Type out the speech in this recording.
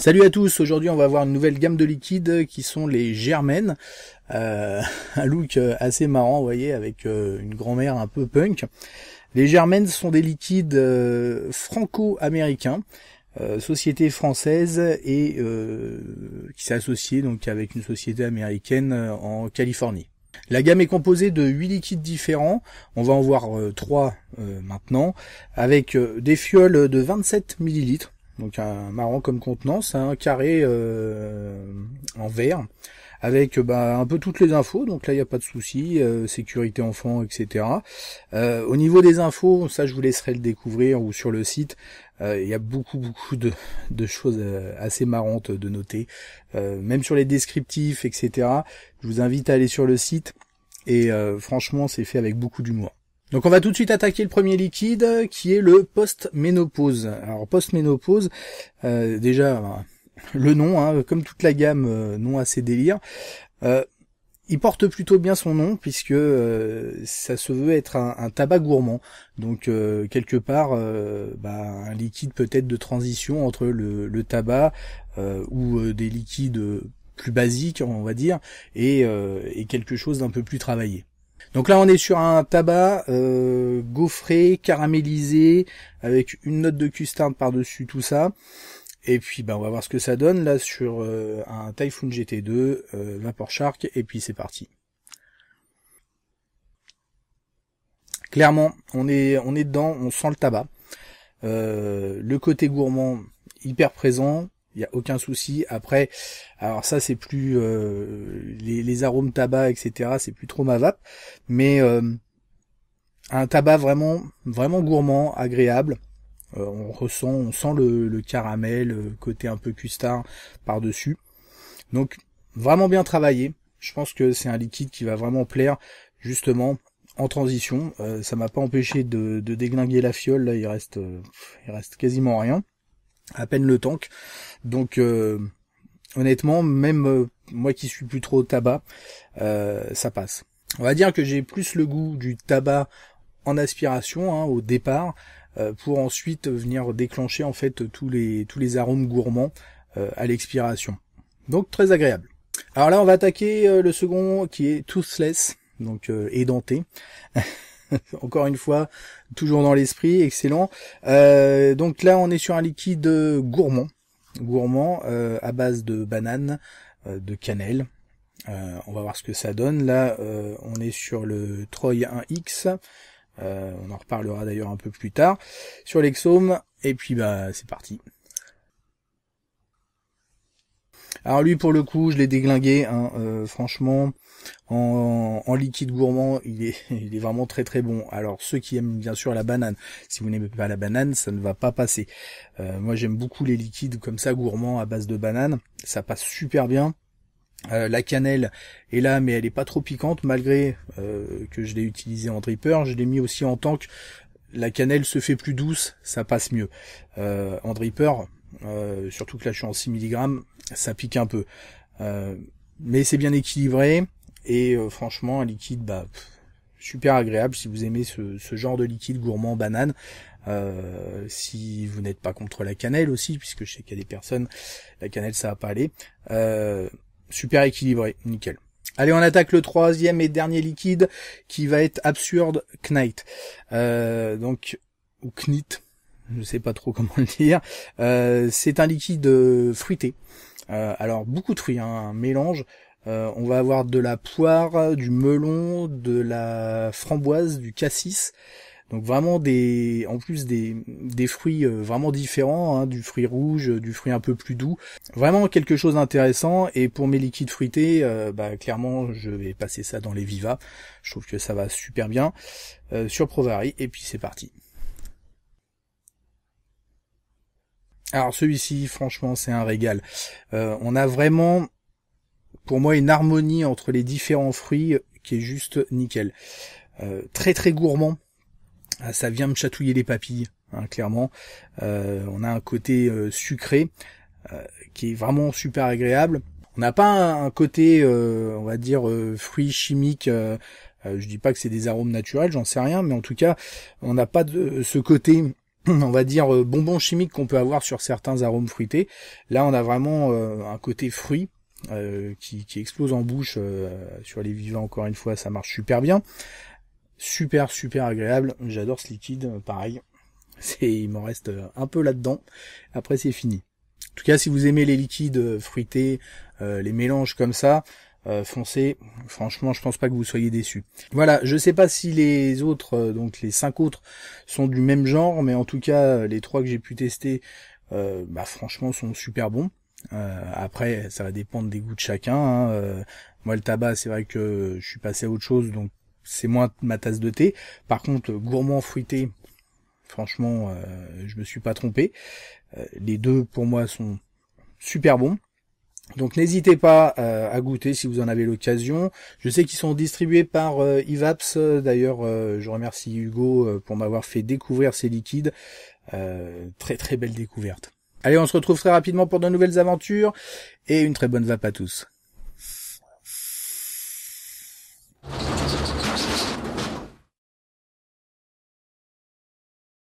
Salut à tous, aujourd'hui on va voir une nouvelle gamme de liquides qui sont les Germaine. Un look assez marrant, vous voyez, avec une grand-mère un peu punk. Les Germaine sont des liquides franco-américains, société française et qui s'est associée donc avec une société américaine en Californie. La gamme est composée de 8 liquides différents, on va en voir 3 maintenant, avec des fioles de 27 ml. Donc un marrant comme contenance, un carré en verre, avec un peu toutes les infos, donc là il n'y a pas de souci, sécurité enfant, etc. Au niveau des infos, ça je vous laisserai le découvrir, ou sur le site, il y a beaucoup de choses assez marrantes de noter, même sur les descriptifs, etc. Je vous invite à aller sur le site, et franchement c'est fait avec beaucoup d'humour. Donc on va tout de suite attaquer le premier liquide qui est le post-ménopause. Alors post-ménopause, déjà le nom, comme toute la gamme, nom assez délire. Il porte plutôt bien son nom puisque ça se veut être un tabac gourmand. Donc quelque part un liquide peut-être de transition entre le tabac ou des liquides plus basiques on va dire et quelque chose d'un peu plus travaillé. Donc là on est sur un tabac gaufré, caramélisé, avec une note de custard par-dessus tout ça. Et puis on va voir ce que ça donne là sur un Typhoon GT2 Vapor Shark, et puis c'est parti. Clairement on est dedans, on sent le tabac. Le côté gourmand hyper présent. Il n'y a aucun souci. Après, alors ça c'est plus les arômes tabac, etc. C'est plus trop ma vape, mais un tabac vraiment gourmand, agréable. On sent le caramel, le côté un peu custard par dessus. Donc vraiment bien travaillé. Je pense que c'est un liquide qui va vraiment plaire justement en transition. Ça m'a pas empêché de déglinguer la fiole. Là il reste quasiment rien. À peine le tank. Donc honnêtement, même moi qui suis plus trop tabac, ça passe. On va dire que j'ai plus le goût du tabac en aspiration au départ, pour ensuite venir déclencher en fait tous les arômes gourmands à l'expiration. Donc très agréable. Alors là on va attaquer le second qui est Toothless, donc édenté. Encore une fois, toujours dans l'esprit, excellent. Donc là, on est sur un liquide gourmand à base de banane, de cannelle. On va voir ce que ça donne. Là, on est sur le Troy 1X. On en reparlera d'ailleurs un peu plus tard. Sur l'Exome. Et puis, c'est parti. Alors lui, pour le coup, je l'ai déglingué. Franchement, en liquide gourmand, il est vraiment très très bon. Alors ceux qui aiment bien sûr la banane, si vous n'aimez pas la banane, ça ne va pas passer. Moi j'aime beaucoup les liquides comme ça gourmands à base de banane, ça passe super bien. La cannelle est là, mais elle est pas trop piquante malgré que je l'ai utilisé en dripper. Je l'ai mis aussi en tank. La cannelle se fait plus douce, ça passe mieux. En dripper, surtout que là je suis en 6 mg, ça pique un peu. Mais c'est bien équilibré. Et franchement un liquide super agréable si vous aimez ce genre de liquide gourmand banane, si vous n'êtes pas contre la cannelle aussi, puisque je sais qu'il y a des personnes la cannelle ça va pas aller, super équilibré, nickel. Allez, on attaque le troisième et dernier liquide qui va être Absurde Knight, donc ou Knit, je sais pas trop comment le dire. C'est un liquide fruité, alors beaucoup de fruits, un mélange. On va avoir de la poire, du melon, de la framboise, du cassis. Donc vraiment en plus des fruits vraiment différents, du fruit rouge, du fruit un peu plus doux. Vraiment quelque chose d'intéressant. Et pour mes liquides fruités, clairement je vais passer ça dans les Viva. Je trouve que ça va super bien sur Provary. Et puis c'est parti. Alors celui-ci, franchement, c'est un régal. On a vraiment, pour moi, une harmonie entre les différents fruits qui est juste nickel. Très très gourmand. Ça vient me chatouiller les papilles, clairement. On a un côté sucré qui est vraiment super agréable. On n'a pas un côté, on va dire, fruits chimiques. Je dis pas que c'est des arômes naturels, j'en sais rien, mais en tout cas, on n'a pas de ce côté on va dire bonbons chimiques qu'on peut avoir sur certains arômes fruités. Là, on a vraiment un côté fruit qui explose en bouche sur les vivants. Encore une fois, ça marche super bien, super agréable. J'adore ce liquide, pareil. Il m'en reste un peu là-dedans. Après, c'est fini. En tout cas, si vous aimez les liquides fruités, les mélanges comme ça, foncez. Franchement, je pense pas que vous soyez déçus. Voilà, je sais pas si les autres, donc les 5 autres, sont du même genre, mais en tout cas, les 3 que j'ai pu tester, franchement, sont super bons. Après, ça va dépendre des goûts de chacun, hein. Moi, le tabac, c'est vrai que je suis passé à autre chose, donc c'est moins ma tasse de thé. Par contre, gourmand fruité, franchement, je me suis pas trompé. Les deux, pour moi, sont super bons. Donc n'hésitez pas à goûter si vous en avez l'occasion. Je sais qu'ils sont distribués par Ivaps. D'ailleurs, je remercie Hugo pour m'avoir fait découvrir ces liquides. Très belle découverte. Allez, on se retrouve très rapidement pour de nouvelles aventures et une très bonne vape à tous.